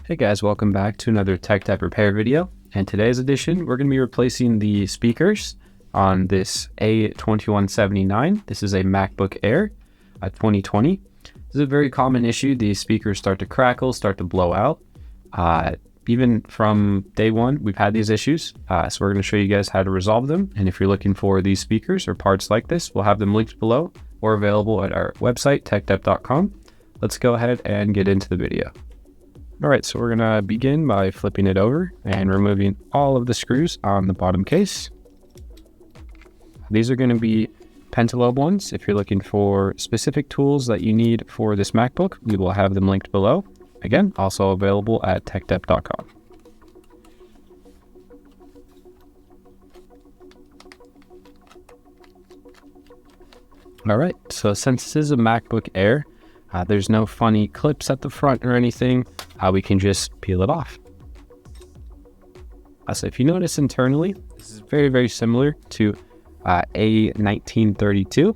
Hey guys, welcome back to another TEKDEP repair video. In today's edition, we're going to be replacing the speakers on this A2179. This is a MacBook Air 2020. This is a very common issue. These speakers start to crackle, start to blow out. Even from day one, we've had these issues. So we're going to show you guys how to resolve them. And if you're looking for these speakers or parts like this, we'll have them linked below or available at our website, TEKDEP.com. Let's go ahead and get into the video. All right, so we're gonna begin by flipping it over and removing all of the screws on the bottom case. These are gonna be pentalobe ones. If you're looking for specific tools that you need for this MacBook, we will have them linked below. Again, also available at TEKDEP.com. All right, so since this is a MacBook Air, there's no funny clips at the front or anything. We can just peel it off. So if you notice internally, this is very, very similar to A1932.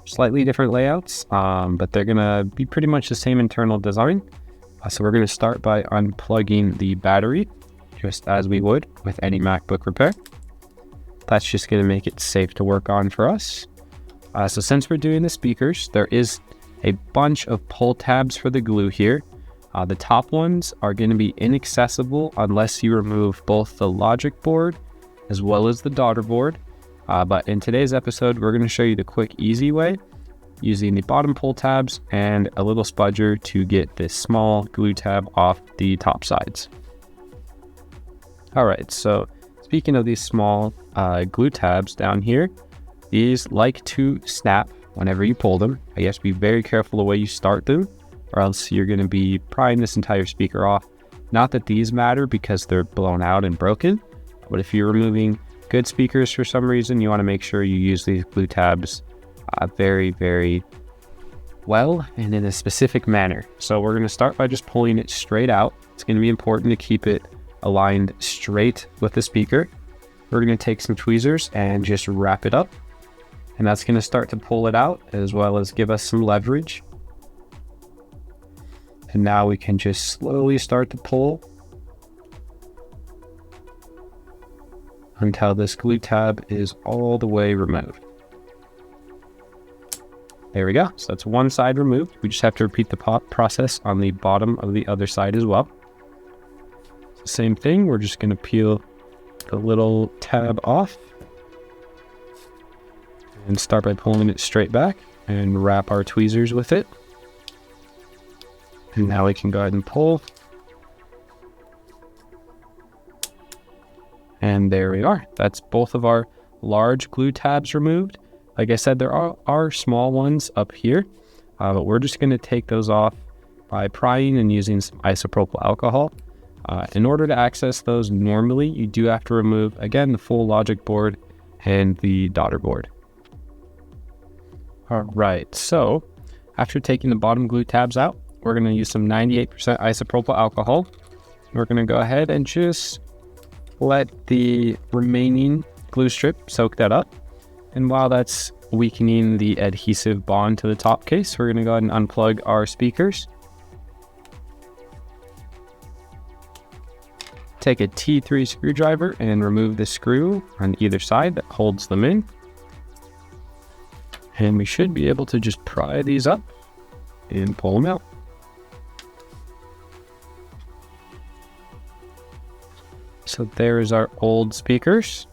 Slightly different layouts, but they're gonna be pretty much the same internal design. So we're gonna start by unplugging the battery, just as we would with any MacBook repair. That's just gonna make it safe to work on for us. So since we're doing the speakers, there is a bunch of pull tabs for the glue here. The top ones are going to be inaccessible unless you remove both the logic board as well as the daughter board. But in today's episode, we're going to show you the quick, easy way using the bottom pull tabs and a little spudger to get this small glue tab off the top sides. All right, so speaking of these small glue tabs down here, these like to snap whenever you pull them. You have to be very careful the way you start them, or else you're going to be prying this entire speaker off. Not that these matter because they're blown out and broken, but if you're removing good speakers for some reason, you want to make sure you use these glue tabs very, very well and in a specific manner. So we're going to start by just pulling it straight out. It's going to be important to keep it aligned straight with the speaker. We're going to take some tweezers and just wrap it up. And that's going to start to pull it out as well as give us some leverage. And now we can just slowly start to pull until this glue tab is all the way removed. There we go. So that's one side removed. We just have to repeat the process on the bottom of the other side as well. Same thing. We're just going to peel the little tab off and start by pulling it straight back and wrap our tweezers with it. And now we can go ahead and pull. And there we are. That's both of our large glue tabs removed. Like I said, there are small ones up here, but we're just going to take those off by prying and using some isopropyl alcohol. In order to access those normally, you do have to remove, again, the full logic board and the daughter board. All right, so after taking the bottom glue tabs out, we're going to use some 98% isopropyl alcohol. We're going to go ahead and just let the remaining glue strip soak that up. And while that's weakening the adhesive bond to the top case, we're going to go ahead and unplug our speakers. Take a T3 screwdriver and remove the screw on either side that holds them in. And we should be able to just pry these up and pull them out. So there is our old speakers.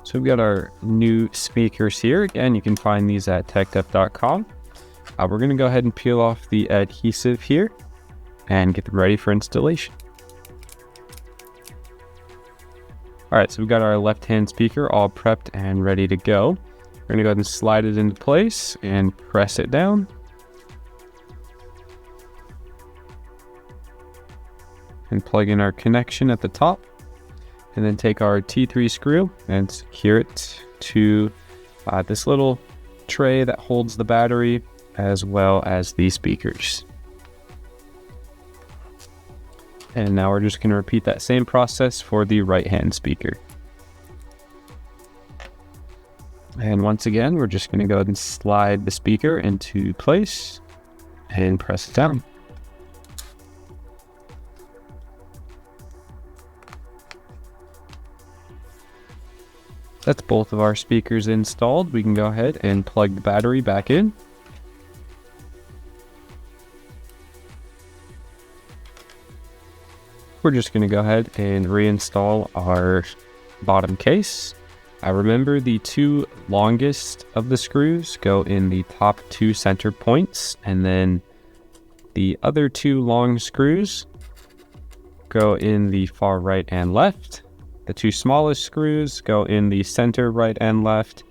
So we've got our new speakers here. Again, you can find these at TEKDEP.com. We're going to go ahead and peel off the adhesive here and get them ready for installation. All right, so we've got our left-hand speaker all prepped and ready to go. We're going to go ahead and slide it into place and press it down. And plug in our connection at the top. And then take our T3 screw and secure it to this little tray that holds the battery as well as the speakers. And now we're just going to repeat that same process for the right-hand speaker. And once again, we're just going to go ahead and slide the speaker into place and press it down. That's both of our speakers installed. We can go ahead and plug the battery back in. We're just going to go ahead and reinstall our bottom case. Remember, the two longest of the screws go in the top two center points, and then the other two long screws go in the far right and left. The two smallest screws go in the center right and left,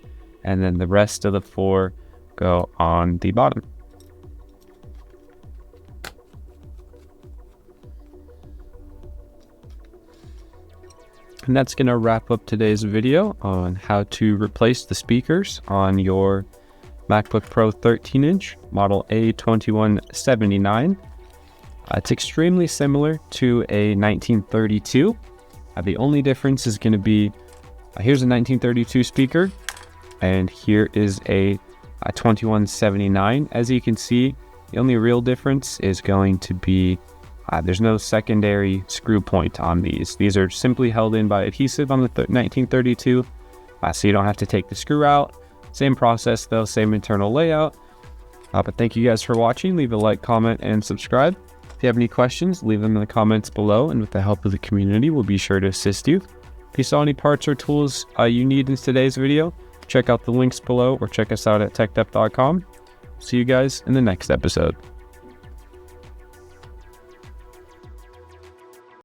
and then the rest of the four go on the bottom. And that's going to wrap up today's video on how to replace the speakers on your MacBook Pro 13-inch model A2179. It's extremely similar to a 1932. The only difference is going to be, here's a 1932 speaker, and here is a 2179. As you can see, the only real difference is going to be there's no secondary screw point on these. These are simply held in by adhesive on the 1932, so you don't have to take the screw out. Same process though, same internal layout. But thank you guys for watching. Leave a like, comment, and subscribe. If you have any questions, leave them in the comments below, and with the help of the community, we'll be sure to assist you. If you saw any parts or tools you need in today's video, check out the links below or check us out at TEKDEP.com. See you guys in the next episode.